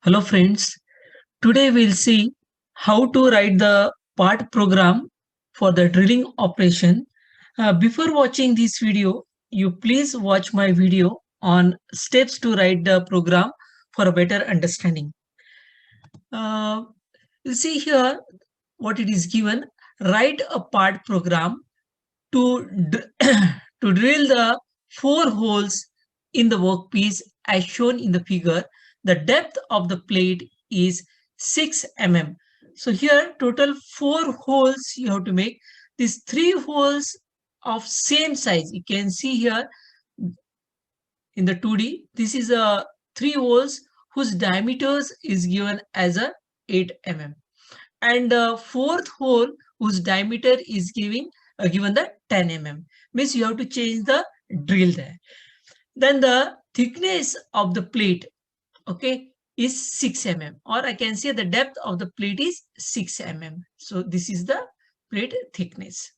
Hello friends, today we'll see how to write the part program for the drilling operation. Before watching this video, you please watch my video on steps to write the program for a better understanding. Uh, you see here what it is given. Write a part program to, to drill the 4 holes in the workpiece as shown in the figure. The depth of the plate is 6 mm. So here total 4 holes you have to make. These 3 holes of same size. You can see here in the 2D. This is a 3 holes whose diameters is given as a 8 mm. And the fourth hole whose diameter is given the 10 mm. Means you have to change the drill there. Then the thickness of the plate, okay, is 6 mm, or I can say the depth of the plate is 6 mm. So this is the plate thickness.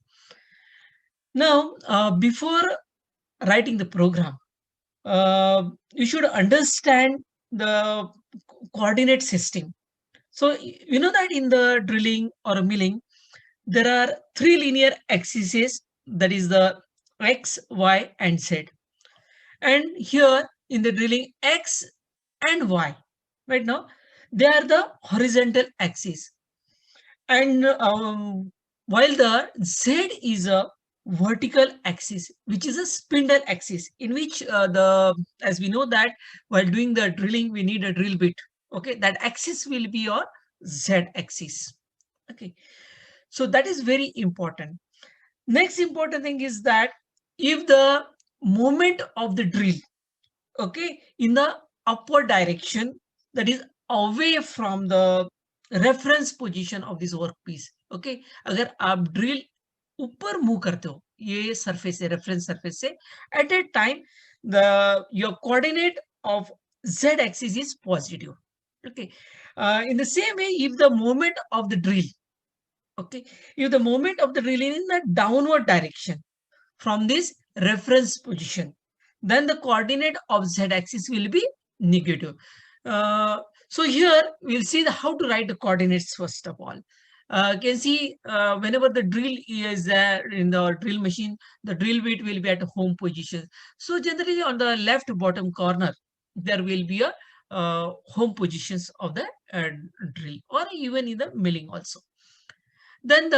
Now, before writing the program, you should understand the coordinate system. So you know that in the drilling or milling, there are 3 linear axes, that is the X, Y, and Z. And here in the drilling, X and Y, right now, they are the horizontal axis. And while the Z is a vertical axis, which is a spindle axis, in which as we know that while doing the drilling, we need a drill bit. Okay, that axis will be your Z axis. Okay, so that is very important. Next important thing is that if the movement of the drill, okay, in the upward direction, that is away from the reference position of this workpiece, okay, अगर आप drill ऊपर move करते हो ये surface से reference surface से, at that time the your coordinate of z axis is positive. Okay, in the same way, if the movement of the drill, okay, if the movement of the drill is in the downward direction from this reference position, then the coordinate of z-axis will be negative. So here we'll see how to write the coordinates first of all. You can see whenever the drill is in the drill machine, the drill bit will be at home position. So generally on the left bottom corner, there will be a home positions of the drill, or even in the milling also. Then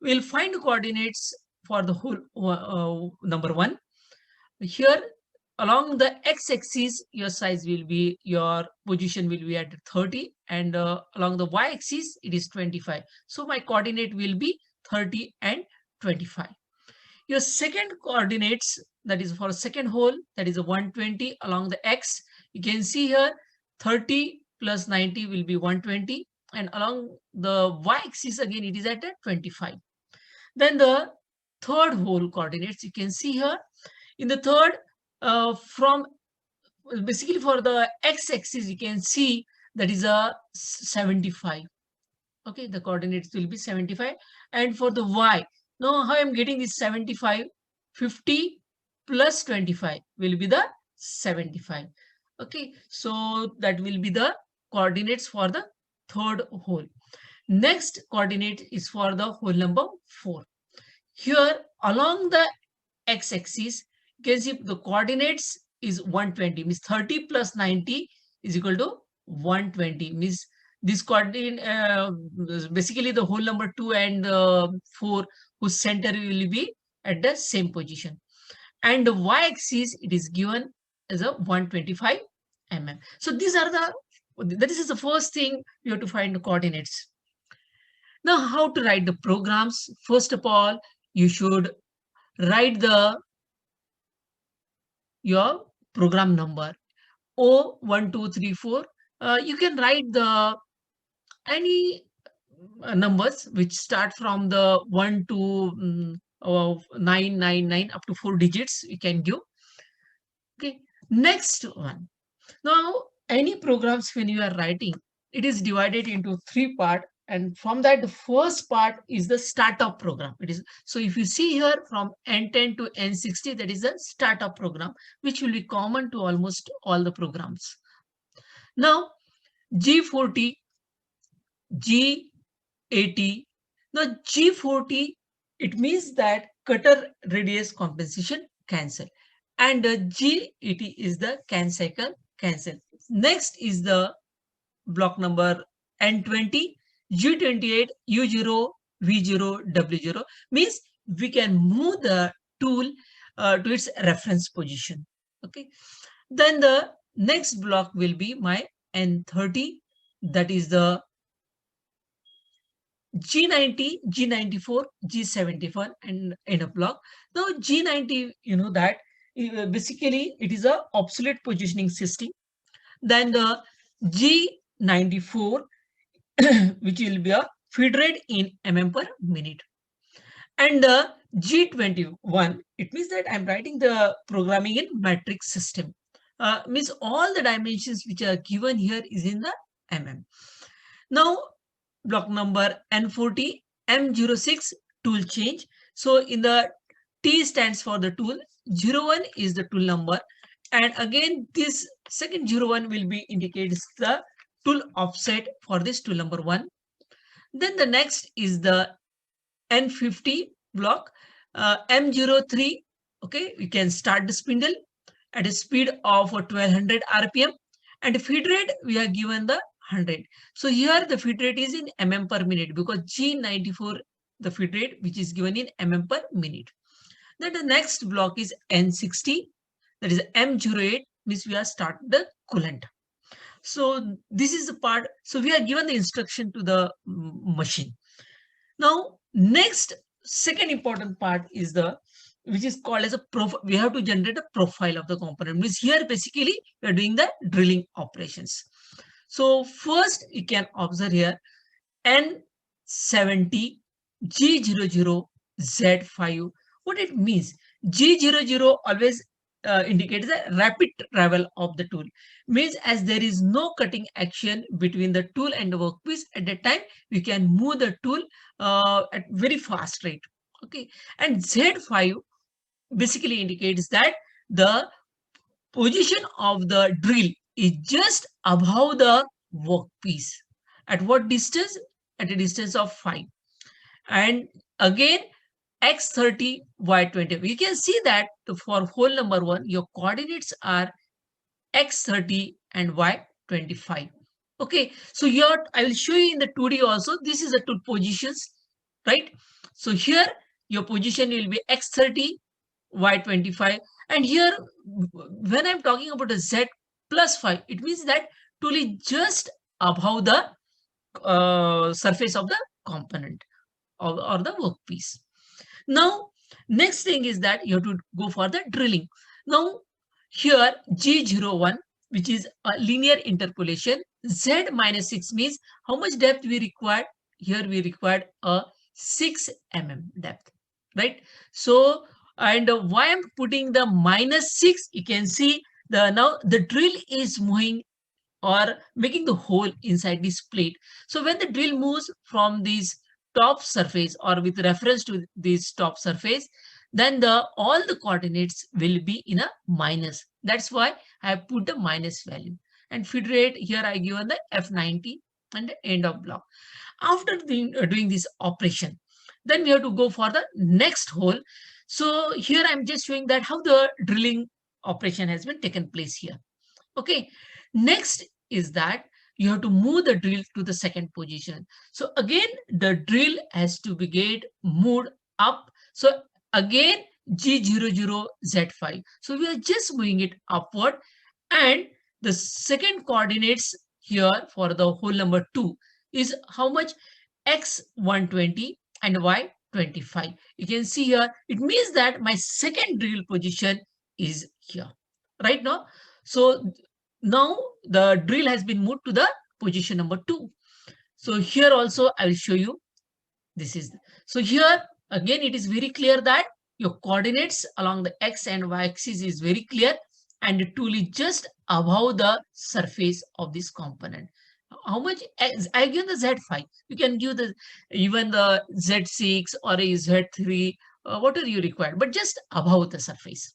we'll find coordinates for the whole number 1. Here along the x-axis, your size will be, your position will be at 30, and along the y-axis it is 25. So my coordinate will be 30 and 25. Your second coordinates, that is for second hole, that is a 120 along the x. You can see here 30 plus 90 will be 120, and along the y-axis again it is at 25. Then the third hole coordinates, you can see here in the third, from basically for the x-axis you can see that is a 75. Okay, the coordinates will be 75. And for the y, now how I'm getting this 75, 50 plus 25 will be the 75. Okay, so that will be the coordinates for the third hole. Next coordinate is for the hole number 4. Here along the x-axis, you can see the coordinates is 120, means 30 plus 90 is equal to 120, means this coordinate, basically the hole number 2 and 4, whose center will be at the same position. And the y-axis, it is given as a 125 mm. So these are this is the first thing you have to find the coordinates. Now how to write the programs? First of all, you should write your program number O1234. You can write the any numbers which start from the 1 to 999 up to 4 digits you can give. Okay, next one. Now any programs when you are writing, it is divided into 3 parts, and from that the first part is the startup program. It is, so if you see here from N10 to N60, that is a startup program which will be common to almost all the programs. Now G40, G80. Now G40, it means that cutter radius compensation cancel, and G80 is the can cycle cancel. Next is the block number N20, G28, U0, V0, W0, means we can move the tool to its reference position. Okay. Then the next block will be my N30, that is the G90, G94, G71 and in a block. Now G90, you know that basically it is a obsolete positioning system. Then the G94, which will be a feed rate in per minute. And the G21, it means that I'm writing the programming in metric system. Means all the dimensions which are given here is in the Now block number N40, M06 tool change. So in the T stands for the tool, 01 is the tool number, and again this second 01 will be indicates the tool offset for this tool number 1. Then the next is the N50 block, M03. Okay, we can start the spindle at a speed of 1200 RPM, and feed rate we are given the 100. So here the feed rate is in per minute, because G94 the feed rate which is given in per minute. Then the next block is N60, that is M08, means we are start the coolant. So this is the part. So we are given the instruction to the machine. Now next second important part is the, which is called as a profile. We have to generate a profile of the component. Means here basically we are doing the drilling operations. So first you can observe here N70, G00, Z5. What it means? G00 always indicates the rapid travel of the tool. Means as there is no cutting action between the tool and the workpiece, at that time we can move the tool at very fast rate. Okay, and Z5 basically indicates that the position of the drill is just above the workpiece. At what distance? At a distance of 5. And again X30, Y20. We can see that for hole number 1, your coordinates are X30 and Y25. Okay, so here I will show you in the 2D also. This is the two positions, right? So here your position will be X30, Y25. And here, when I'm talking about a Z plus 5, it means that tool is just above the surface of the component or the workpiece. Now, next thing is that you have to go for the drilling. Now, here G01, which is a linear interpolation, Z minus 6 means how much depth we require. Here we required a 6 depth, right? So, and why I'm putting the minus 6, you can see now the drill is moving or making the hole inside this plate. So when the drill moves from this top surface or with reference to this top surface, then all the coordinates will be in a minus. That's why I put the minus value. And feed rate here I given the F90 and the end of block. After doing this operation, then we have to go for the next hole. So here I'm just showing that how the drilling operation has been taken place here. Okay, next is that you have to move the drill to the second position. So again, the drill has to be get moved up. So again, G00, Z5. So we are just moving it upward, and the second coordinates here for the hole number 2 is how much? X120 and Y25. You can see here, it means that my second drill position is here right now. So now the drill has been moved to the position number 2. So here also I will show you. This is, so here again it is very clear that your coordinates along the X and Y axis is very clear, and the tool is just above the surface of this component. How much? I give the Z5. You can give the even the Z6 or a Z3, whatever you require, but just above the surface.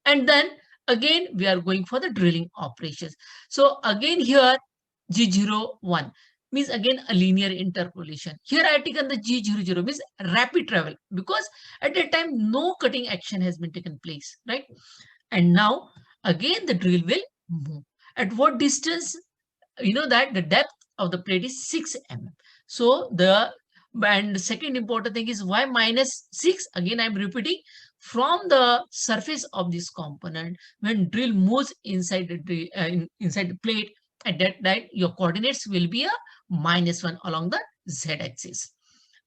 And then again we are going for the drilling operations. So again here G01 means again a linear interpolation. Here I have taken the G00 means rapid travel because at that time no cutting action has been taken place, right? And now again the drill will move. At what distance? You know that the depth of the plate is 6 mm. So and the second important thing is why minus 6? Again, I'm repeating, from the surface of this component, when drill moves inside inside the plate, at that time your coordinates will be a -1 along the z-axis.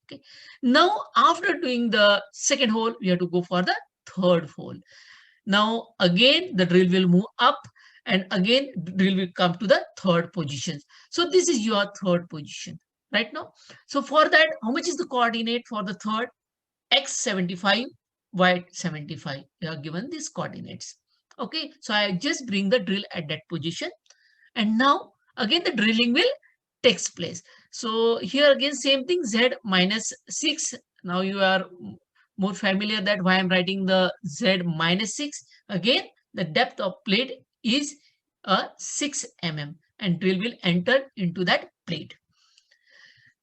Okay. Now, after doing the second hole, we have to go for the third hole. Now, again, the drill will move up and again, drill will come to the third position. So this is your third position right now. So for that, how much is the coordinate for the third? X 75, Y 75. You are given these coordinates. Okay, so I just bring the drill at that position. And now, again, the drilling will takes place. So here again, same thing, Z minus 6. Now you are more familiar that why I'm writing the Z minus 6. Again, the depth of plate is 6 mm and drill will enter into that plate.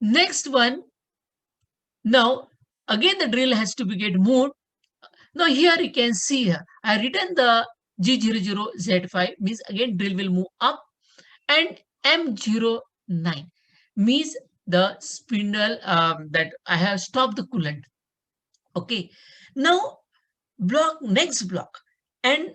Next one, now again the drill has to be get moved. Now here you can see here, I written the G00Z5 means again drill will move up and M09 means the spindle that I have stopped the coolant. Okay, now next block and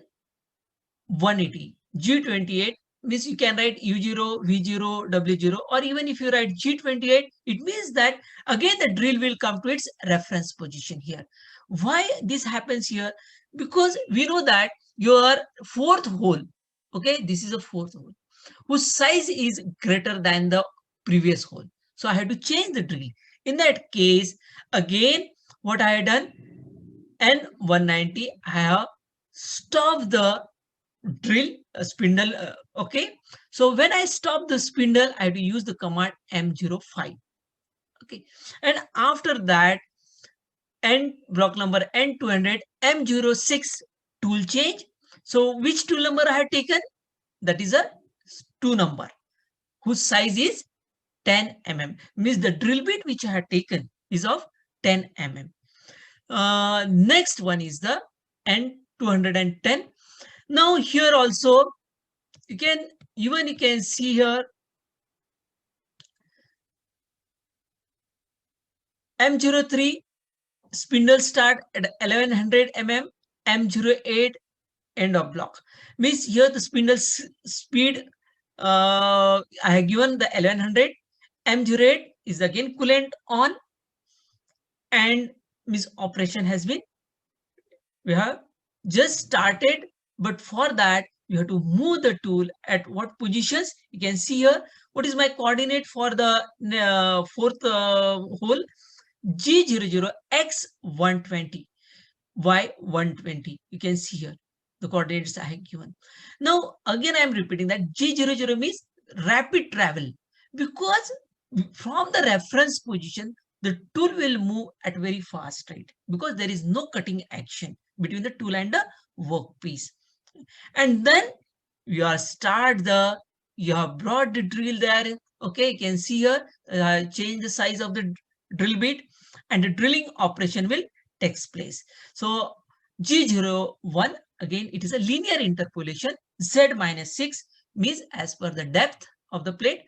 180 G28 means you can write U0, V0, W0, or even if you write G28, it means that again the drill will come to its reference position here. Why this happens here? Because we know that your fourth hole, okay, this is a fourth hole, whose size is greater than the previous hole. So I have to change the drill. In that case, again, what I have done, N190, I have stopped the drill spindle. Okay. So when I stop the spindle, I have to use the command M05. Okay. And after that, block number N200, M06 tool change. So which tool number I have taken? That is a 2 number whose size is 10 mm. Means the drill bit which I have taken is of 10 mm. Next one is the N210. Now here also you can see here M03 spindle start at 1100 mm, M08 end of block. Means here the spindle speed I have given the 1100, M08 is again coolant on, and means operation has been, we have just started, but for that you have to move the tool at what positions. You can see here what is my coordinate for the fourth hole, G00, X120, Y120. You can see here the coordinates I have given. Now again I am repeating that G00 means rapid travel, because from the reference position the tool will move at very fast rate because there is no cutting action between the tool and the workpiece. And then you have brought the drill there. Okay, you can see here, change the size of the drill bit and the drilling operation will takes place. So G01, again, it is a linear interpolation. Z minus 6 means as per the depth of the plate.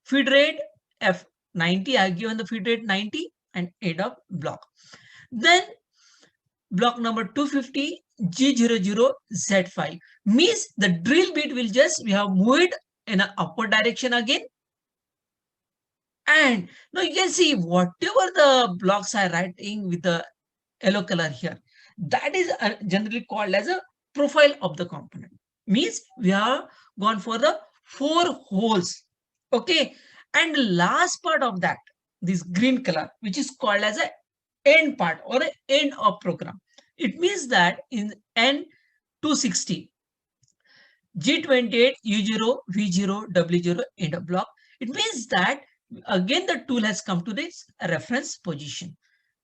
Feed rate F90, I have given the feed rate 90 and end of block. Then block number 250, G00, Z5 means the drill bit will just, we have moved in an upward direction again. And now you can see whatever the blocks are writing with the yellow color here, that is generally called as a profile of the component. Means we have gone for the 4 holes. Okay. And the last part of that, this green color, which is called as a end part or an end of program. It means that in N260, G28, U0, V0, W0, end of block, it means that again the tool has come to this reference position.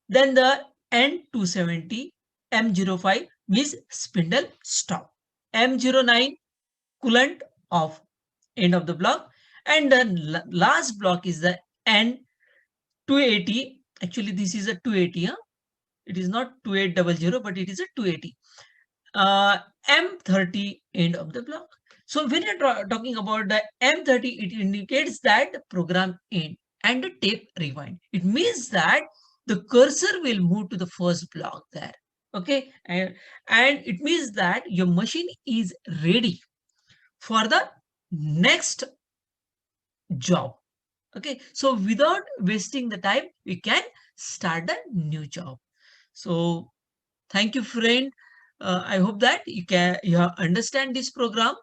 Then the N270, M05 means spindle stop. M09 coolant off, end of the block. And the last block is the N 280. Actually, this is a 280. Huh? It is not 2800, but it is a 280. M30 end of the block. So when you're talking about the M30, it indicates that the program end and the tape rewind. It means that the cursor will move to the first block there. Okay, and it means that your machine is ready for the next job. Okay, so without wasting the time, we can start a new job. So thank you, friend. I hope that you understand this program